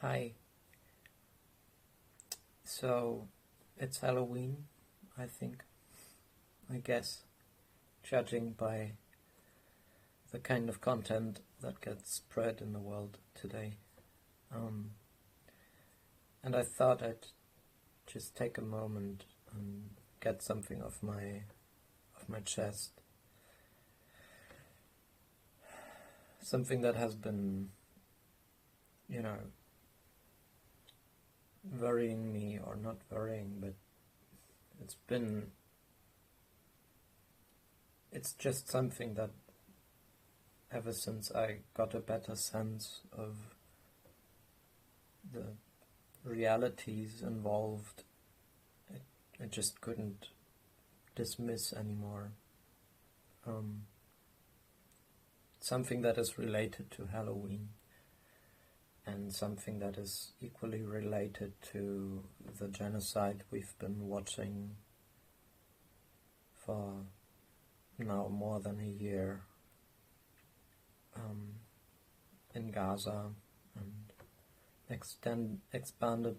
Hi. So, it's Halloween, I think, I guess, judging by the kind of content that gets spread in the world today. And I thought I'd just take a moment and get something off my chest. Something that has been, worrying me, or not worrying, but it's just something that ever since I got a better sense of the realities involved, I just couldn't dismiss anymore. Something that is related to Halloween, and something that is equally related to the genocide we've been watching for now more than a year in Gaza, and expanded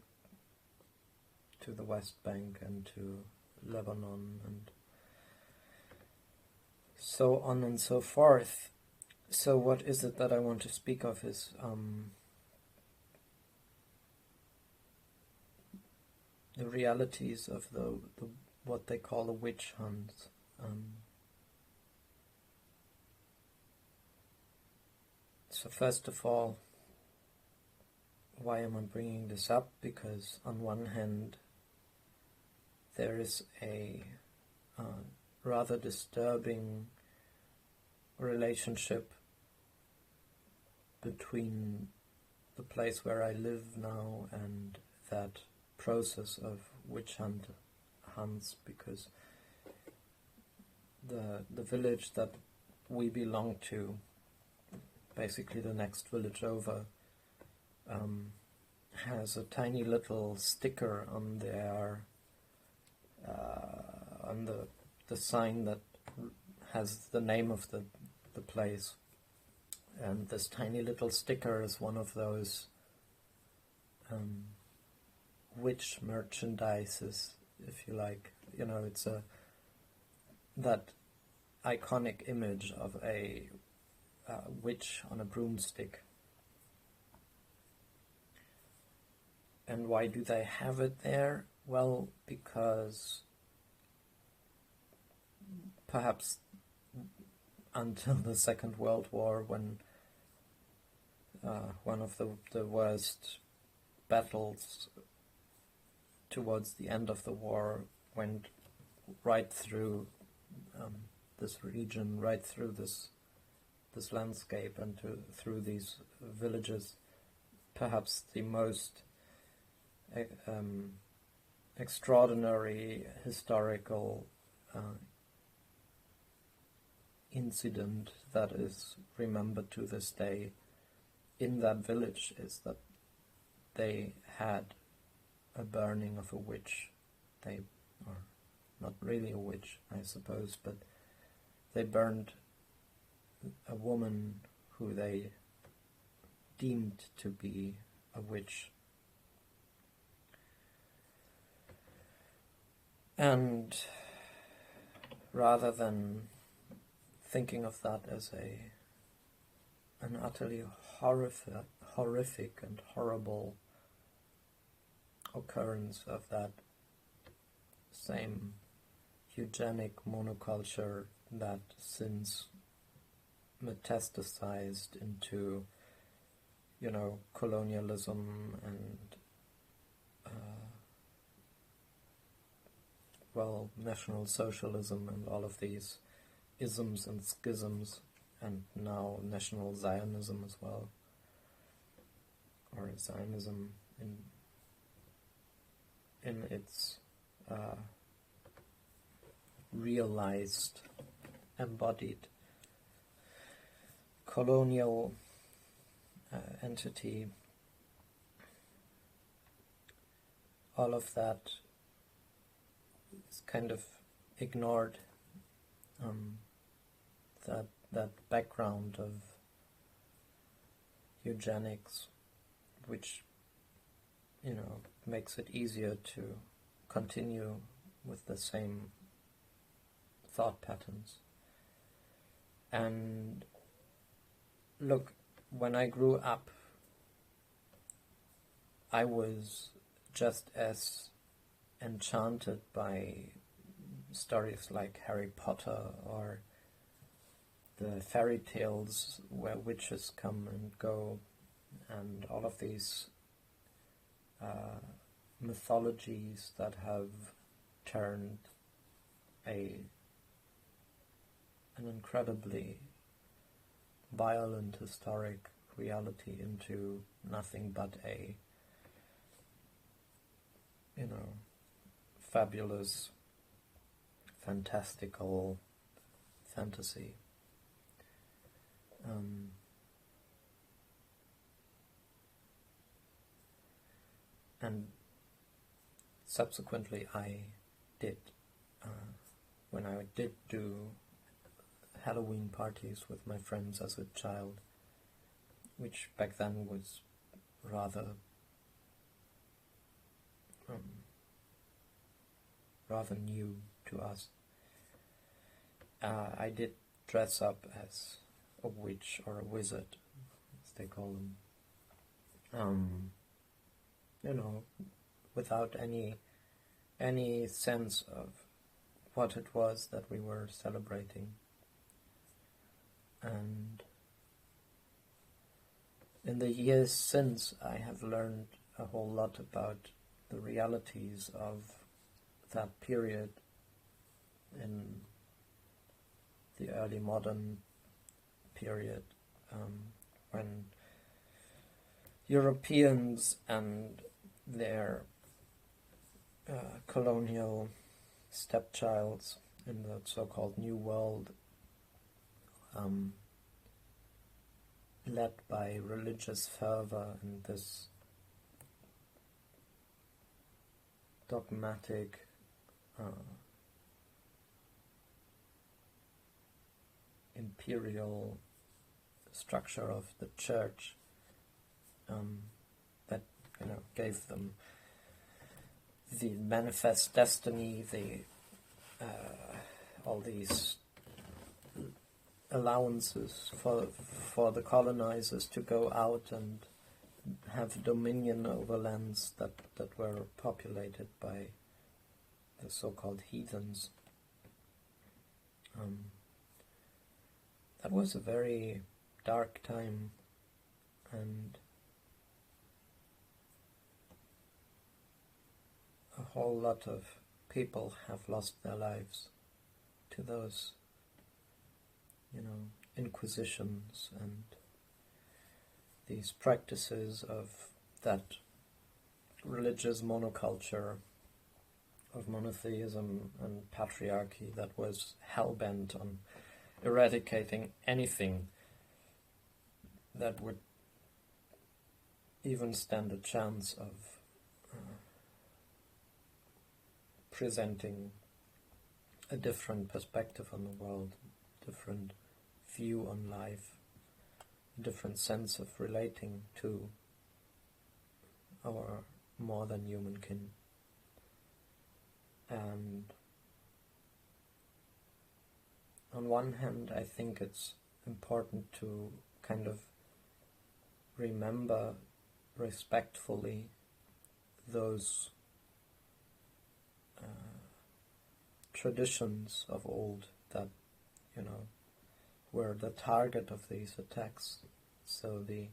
to the West Bank and to Lebanon and so on and so forth. So what is it that I want to speak of is the realities of the what they call a witch hunt. So first of all, why am I bringing this up? Because on one hand, there is a rather disturbing relationship between the place where I live now and that process of witch hunts, because the village that we belong to, basically the next village over, has a tiny little sticker on their on the sign that has the name of the place, and this tiny little sticker is one of those witch merchandises, if you like. It's that iconic image of a witch on a broomstick. And why do they have it there? Well, because perhaps until the Second World War, when one of the worst battles towards the end of the war went right through this region, right through this landscape, and through these villages. Perhaps the most extraordinary historical incident that is remembered to this day in that village is that they had a burning of a witch. They are not really a witch, I suppose, but they burned a woman who they deemed to be a witch. And rather than thinking of that as an utterly horrific and horrible occurrence of that same eugenic monoculture that since metastasized into, colonialism and National Socialism and all of these isms and schisms, and now National Zionism as well, or Zionism in its realized, embodied colonial entity. All of that is kind of ignored. That background of eugenics, which makes it easier to continue with the same thought patterns. And look, when I grew up, I was just as enchanted by stories like Harry Potter or the fairy tales where witches come and go, and all of these mythologies that have turned an incredibly violent historic reality into nothing but a fabulous, fantastical fantasy. And subsequently I did, when I did do Halloween parties with my friends as a child, which back then was rather new to us, I did dress up as a witch or a wizard, as they call them. Without any sense of what it was that we were celebrating. And in the years since, I have learned a whole lot about the realities of that period in the early modern period, when Europeans and their colonial stepchilds in the so-called New World, led by religious fervor and this dogmatic imperial structure of the church, that gave them the manifest destiny, all these allowances for the colonizers to go out and have dominion over lands that were populated by the so-called heathens. That was a very dark time, and a whole lot of people have lost their lives to those, inquisitions and these practices of that religious monoculture of monotheism and patriarchy that was hell-bent on eradicating anything that would even stand a chance of presenting a different perspective on the world, different view on life, a different sense of relating to our more than human kin. And on one hand, I think it's important to kind of remember respectfully those traditions of old that, were the target of these attacks. So the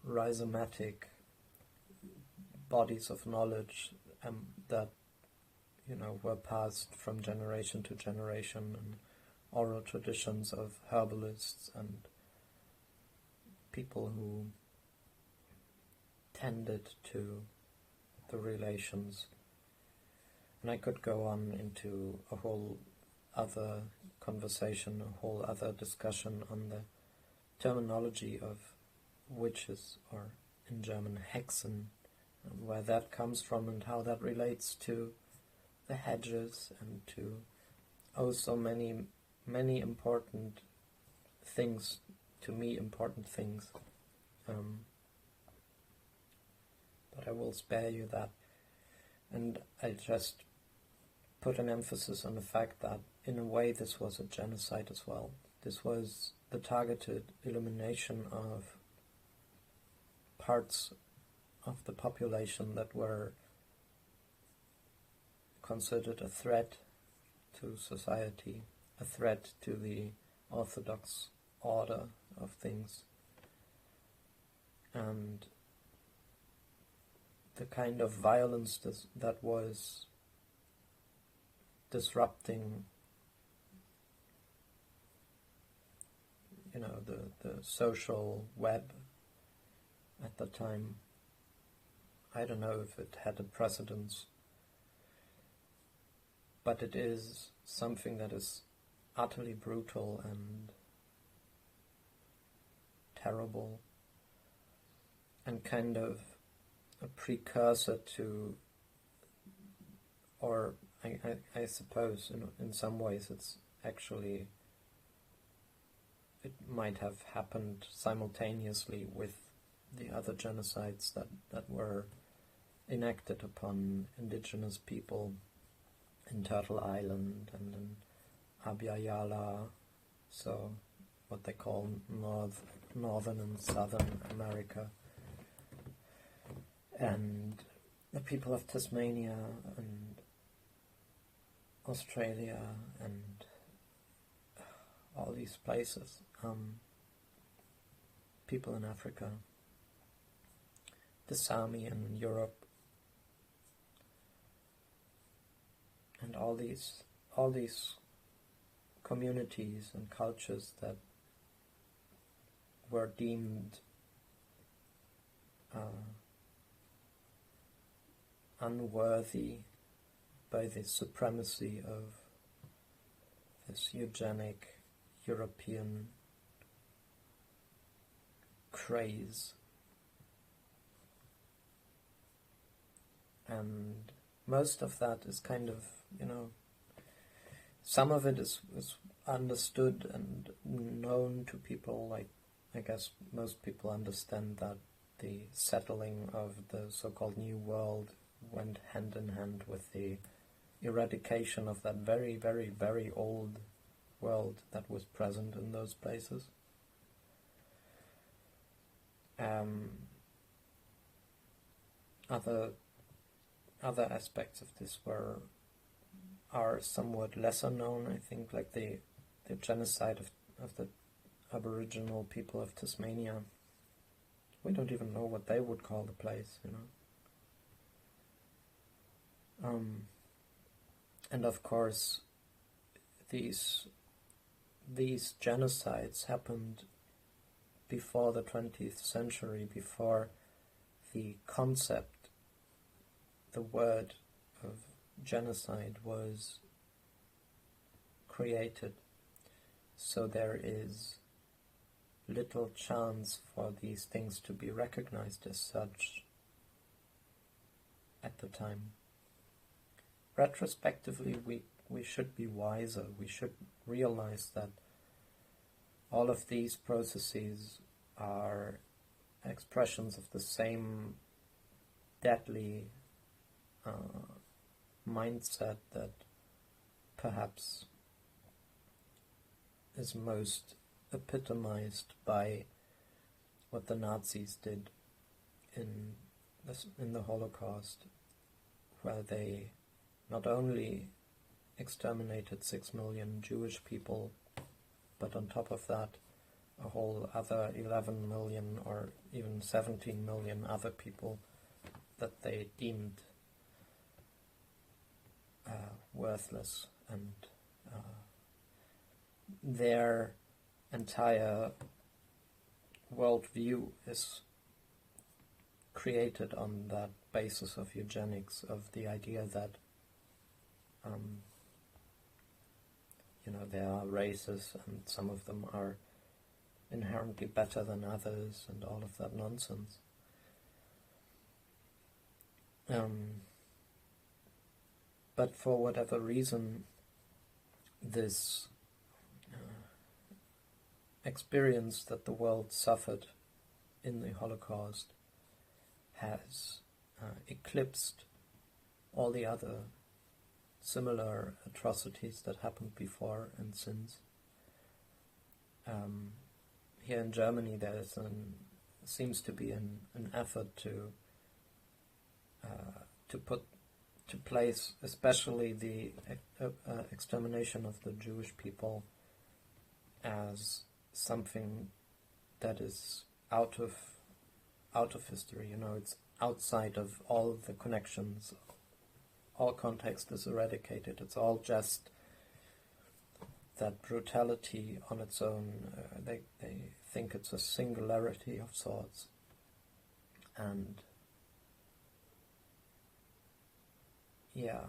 rhizomatic bodies of knowledge that, were passed from generation to generation, and oral traditions of herbalists and people who tended to the relations. And I could go on into a whole other conversation, a whole other discussion on the terminology of witches, or in German Hexen, and where that comes from and how that relates to the hedges and to so many important things, to me important things. but I will spare you that. And I just put an emphasis on the fact that, in a way, this was a genocide as well. This was the targeted elimination of parts of the population that were considered a threat to society, a threat to the orthodox order of things. And the kind of violence that was disrupting, the social web at the time. I don't know if it had a precedence, but it is something that is utterly brutal and terrible, and kind of a precursor to, or I suppose in some ways it's actually, it might have happened simultaneously with the other genocides that were enacted upon indigenous people in Turtle Island and in Abya, so what they call Northern and Southern America, and the people of Tasmania and Australia and all these places, people in Africa, the Sami in Europe, and all these communities and cultures that were deemed unworthy by the supremacy of this eugenic European craze. And most of that is kind of, some of it is understood and known to people. Like, I guess most people understand that the settling of the so-called New World went hand in hand with the eradication of that very, very, very old world that was present in those places. Other aspects of this are somewhat lesser known, I think, like the genocide of the Aboriginal people of Tasmania. We don't even know what they would call the place, and of course, these genocides happened before the 20th century, before the concept, the word of genocide was created. So there is little chance for these things to be recognized as such at the time. Retrospectively, we should be wiser. We should realize that all of these processes are expressions of the same deadly mindset that perhaps is most epitomized by what the Nazis did in the Holocaust, where they not only exterminated 6 million Jewish people, but on top of that, a whole other 11 million or even 17 million other people that they deemed worthless, and their entire worldview is created on that basis of eugenics, of the idea that there are races and some of them are inherently better than others and all of that nonsense. But for whatever reason, this experience that the world suffered in the Holocaust has eclipsed all the other similar atrocities that happened before and since. Here in Germany there seems to be an effort to place especially the extermination of the Jewish people as something that is out of history. It's outside of all the connections. All context is eradicated. It's all just that brutality on its own. They think it's a singularity of sorts, and yeah,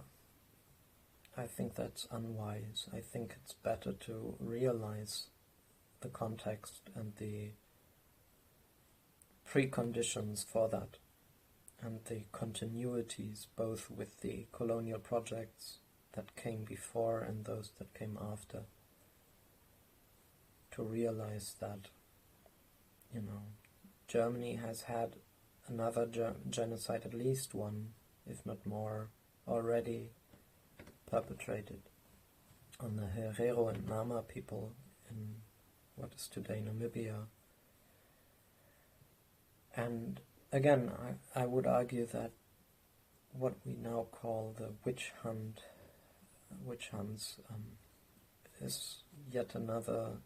I think that's unwise. I think it's better to realize the context and the preconditions for that, and the continuities both with the colonial projects that came before and those that came after, to realize that, Germany has had another genocide, at least one, if not more, already perpetrated on the Herero and Nama people in what is today Namibia. And again, I would argue that what we now call the witch hunts, is yet another,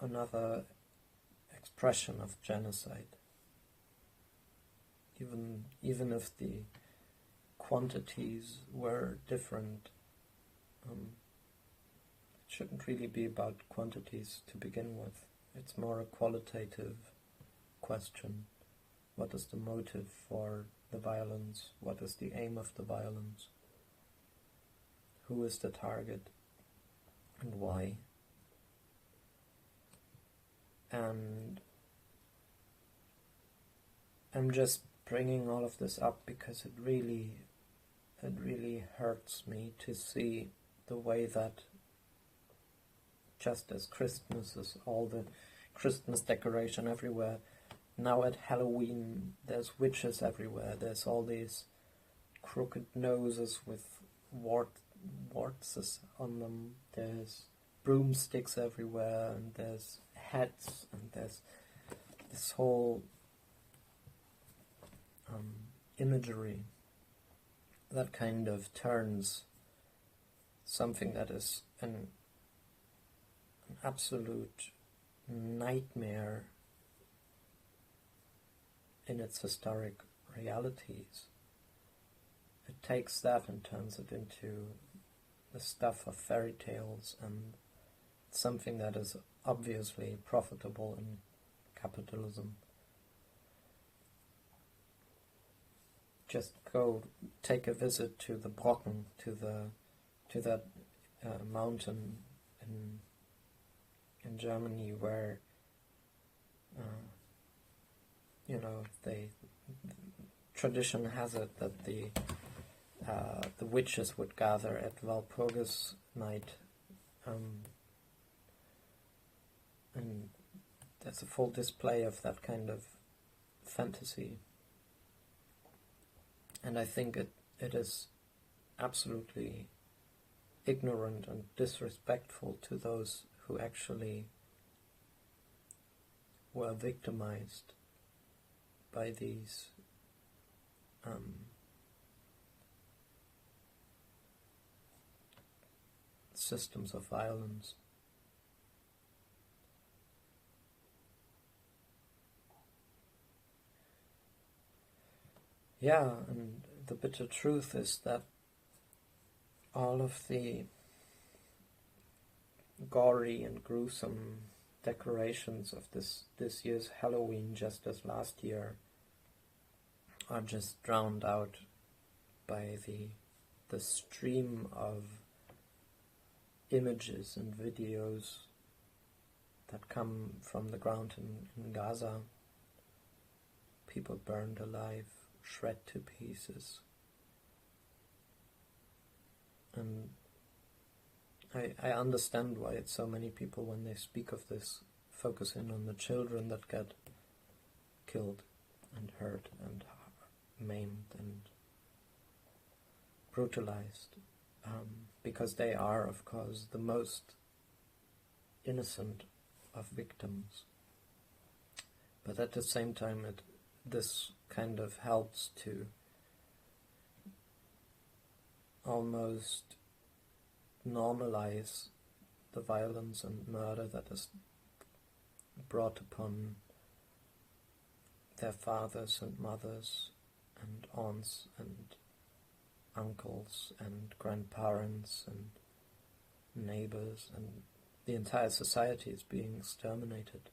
another expression of genocide. Even if the quantities were different, it shouldn't really be about quantities to begin with. It's more a qualitative question. What is the motive for the violence? What is the aim of the violence? Who is the target? And why? And I'm just bringing all of this up because it really hurts me to see the way that, just as Christmas is all the Christmas decoration everywhere, now at Halloween there's witches everywhere. There's all these crooked noses with warts on them. There's broomsticks everywhere, and there's hats, and there's this whole imagery that kind of turns something that is an absolute nightmare in its historic realities. It takes that and turns it into the stuff of fairy tales and something that is obviously profitable in capitalism. Just go take a visit to the Brocken, to that mountain in Germany where tradition has it that the witches would gather at Walpurgis night, and there's a full display of that kind of fantasy. And I think it is absolutely ignorant and disrespectful to those who actually were victimized by these systems of violence. Yeah, and the bitter truth is that all of the gory and gruesome decorations of this year's Halloween, just as last year, are just drowned out by the stream of images and videos that come from the ground in Gaza. People burned alive, shred to pieces. And I understand why it's so many people, when they speak of this, focusing on the children that get killed and hurt and maimed and brutalized, because they are, of course, the most innocent of victims. But at the same time, this kind of helps to almost normalize the violence and murder that is brought upon their fathers and mothers and aunts and uncles and grandparents and neighbors, and the entire society is being exterminated.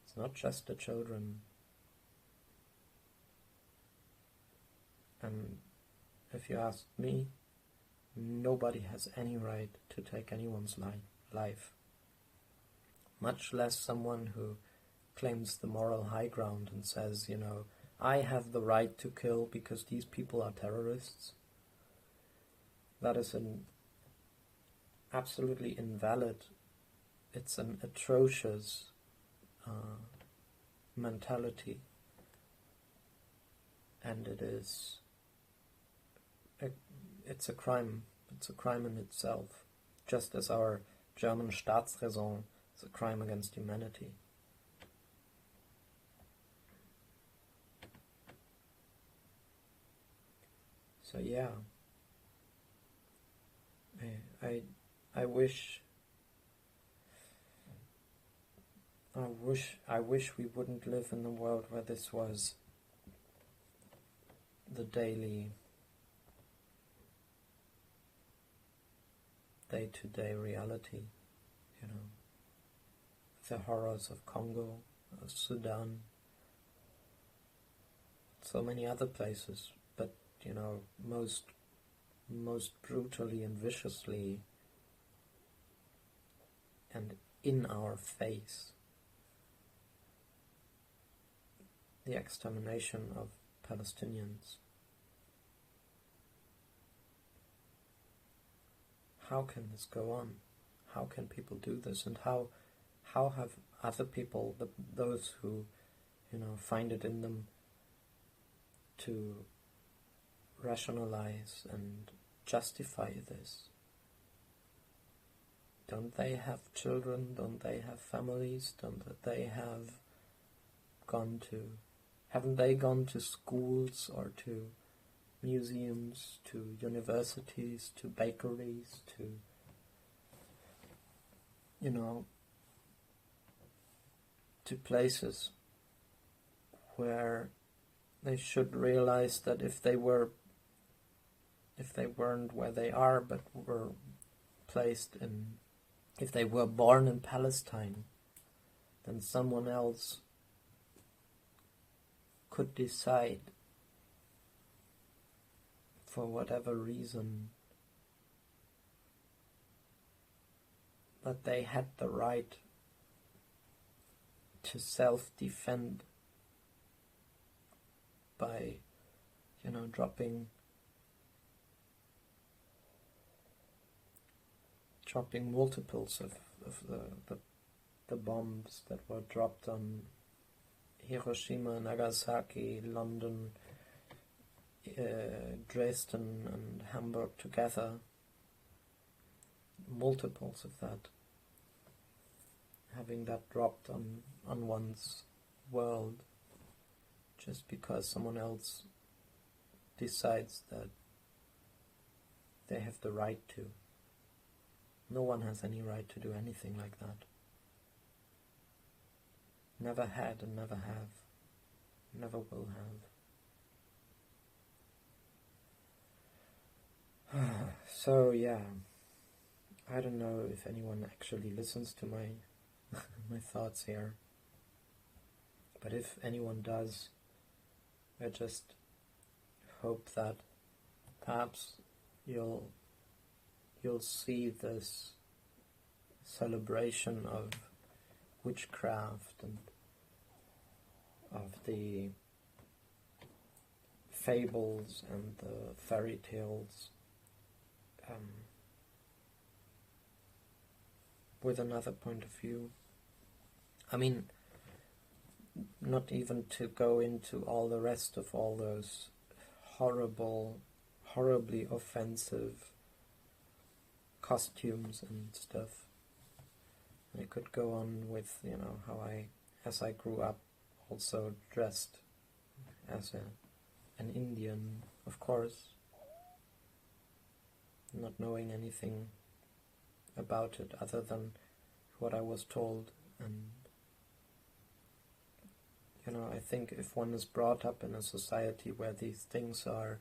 It's not just the children. And if you ask me, nobody has any right to take anyone's life, much less someone who claims the moral high ground and says, I have the right to kill because these people are terrorists. That is an absolutely invalid, it's an atrocious mentality, and it's a crime. It's a crime in itself, just as our German Staatsräson is a crime against humanity. So yeah, I wish we wouldn't live in a world where this was the daily, day-to-day reality, the horrors of Congo, of Sudan, so many other places, but most brutally and viciously and in our face, the extermination of Palestinians. How can this go on? How can people do this? And how have other people, those who find it in them to rationalize and justify this? Don't they have children? Don't they have families? Haven't they gone to schools or to museums, to universities, to bakeries, to places where they should realize that if they weren't where they are, but were if they were born in Palestine, then someone else could decide, for whatever reason, that they had the right to self-defend by, dropping multiples of the bombs that were dropped on Hiroshima, Nagasaki, London, Dresden and Hamburg together. Multiples of that. Having that dropped on one's world just because someone else decides that they have the right to. No one has any right to do anything like that. Never had and never have. Never will have. So yeah, I don't know if anyone actually listens to my my thoughts here. But if anyone does, I just hope that perhaps you'll see this celebration of witchcraft and of the fables and the fairy tales with another point of view, I mean, not even to go into all the rest of all those horribly offensive costumes and stuff. I could go on with, how as I grew up, also dressed as an Indian, of course, not knowing anything about it other than what I was told. And I think if one is brought up in a society where these things are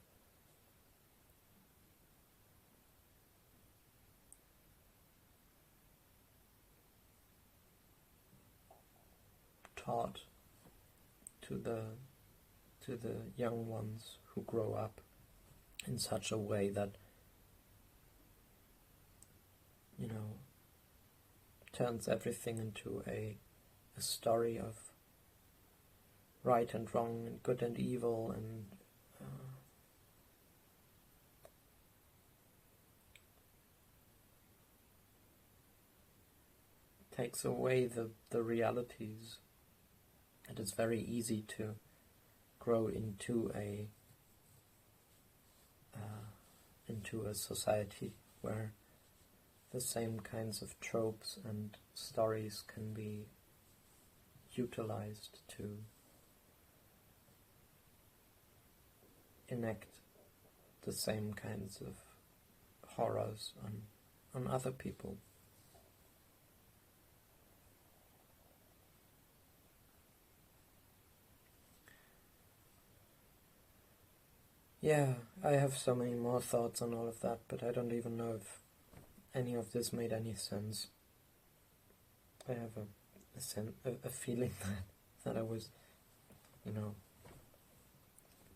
taught to the young ones who grow up in such a way that turns everything into a story of right and wrong and good and evil, and takes away the realities. It is very easy to grow into a society where the same kinds of tropes and stories can be utilized to enact the same kinds of horrors on other people. Yeah, I have so many more thoughts on all of that, but I don't even know if any of this made any sense. I have a feeling that I was,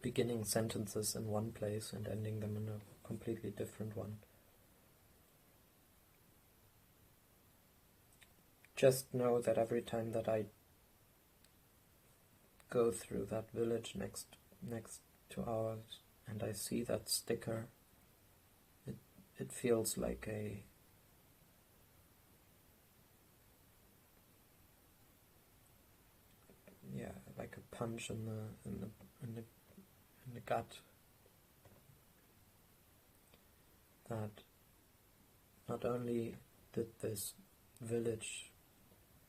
beginning sentences in one place and ending them in a completely different one. Just know that every time that I go through that village next to ours and I see that sticker, it feels like a punch in the gut. That not only did this village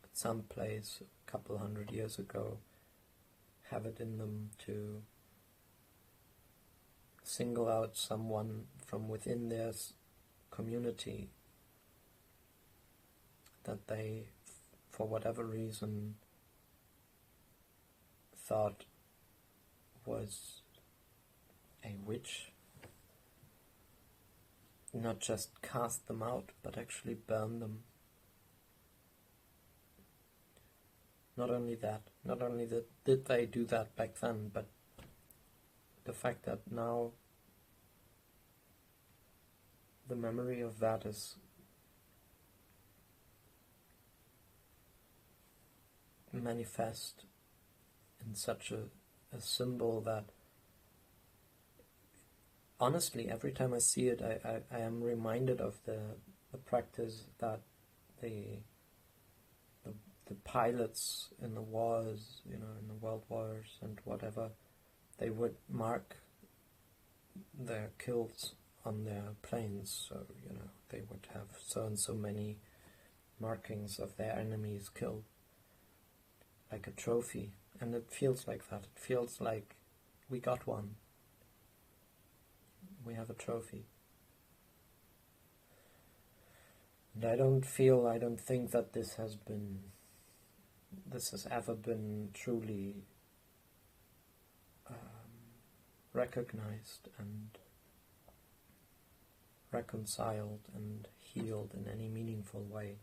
at some place a couple hundred years ago have it in them to single out someone from within their community that they, for whatever reason, thought was a witch, not just cast them out, but actually burn them. Not only that did they do that back then, but the fact that now the memory of that is manifest in such a symbol that honestly every time I see it I am reminded of the practice that the pilots in the wars, in the world wars and whatever, they would mark their kills on their planes, so they would have so and so many markings of their enemies killed, like a trophy. And it feels like that. It feels like we got one. We have a trophy. And I don't think that this has ever been truly recognized and reconciled and healed in any meaningful way.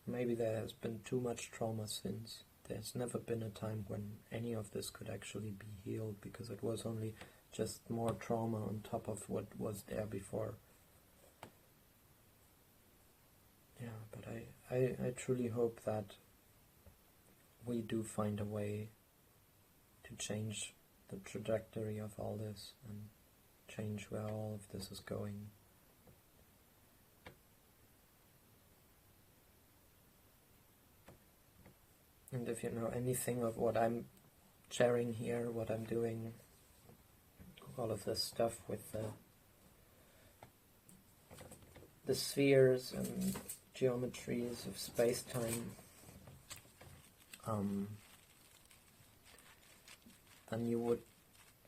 Maybe there has been too much trauma since. There's never been a time when any of this could actually be healed, because it was only just more trauma on top of what was there before. Yeah, but I truly hope that we do find a way to change the trajectory of all this and change where all of this is going. And if you know anything of what I'm sharing here, what I'm doing, all of this stuff with the spheres and geometries of space-time, then you would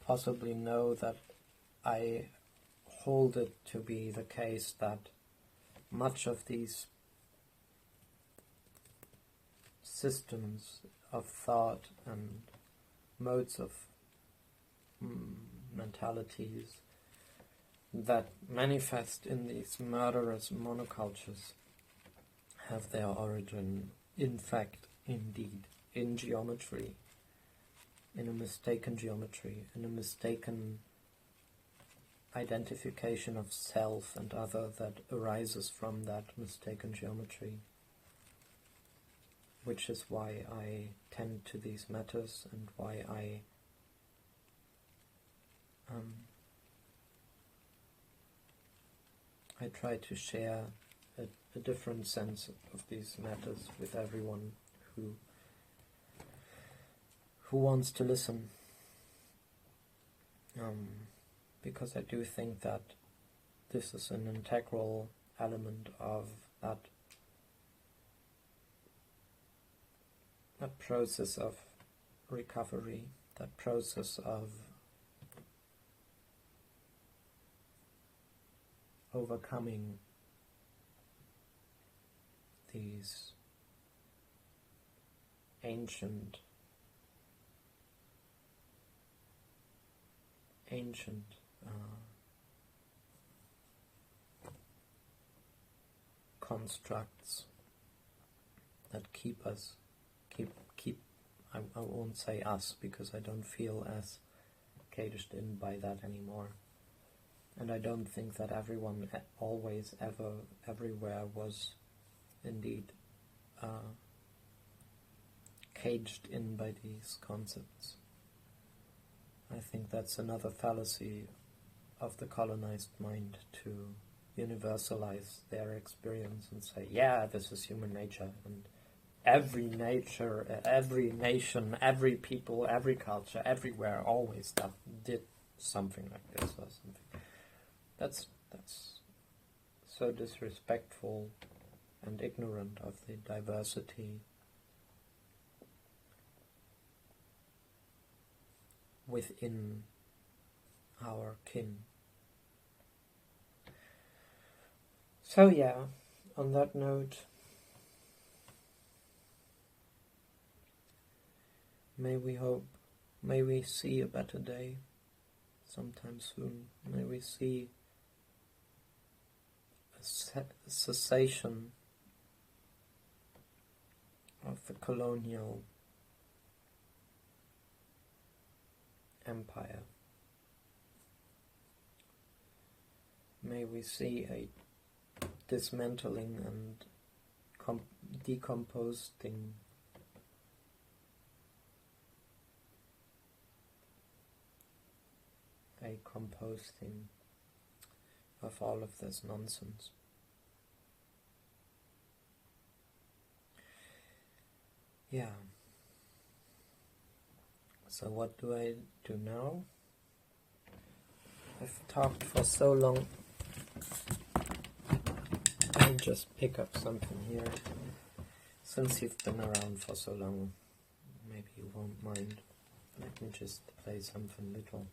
possibly know that I hold it to be the case that much of these systems of thought and modes of mentalities that manifest in these murderous monocultures have their origin, in fact, indeed, in geometry, in a mistaken geometry, in a mistaken identification of self and other that arises from that mistaken geometry, which is why I tend to these matters and why I try to share a different sense of these matters with everyone who wants to listen. Because I do think that this is an integral element of that process of recovery, that process of overcoming these ancient constructs that keep I won't say us, because I don't feel as caged in by that anymore, and I don't think that everyone always ever everywhere was indeed caged in by these concepts. I think that's another fallacy of the colonized mind, to universalize their experience and say, yeah, this is human nature, and every nature, every nation, every people, every culture, everywhere, always did something like this or something. That's so disrespectful and ignorant of the diversity within our kin. So yeah, on that note, may we see a better day sometime soon. May we see a cessation of the colonial empire. May we see a dismantling and decomposing of all of this nonsense. Yeah. So what do I do now? I've talked for so long. I'll just pick up something here. Since you've been around for so long, maybe you won't mind. Let me just play something little.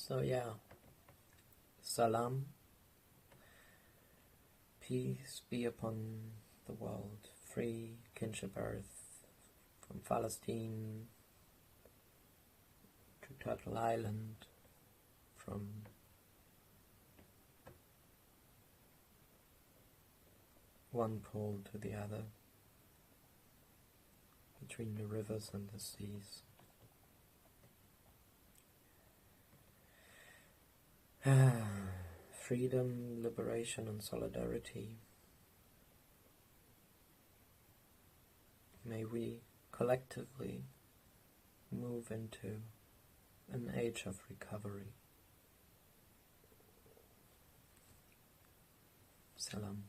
So yeah, salam, peace be upon the world, free kinship Earth, from Palestine to Turtle Island, from one pole to the other, between the rivers and the seas. Freedom, liberation and solidarity. May we collectively move into an age of recovery. Salam.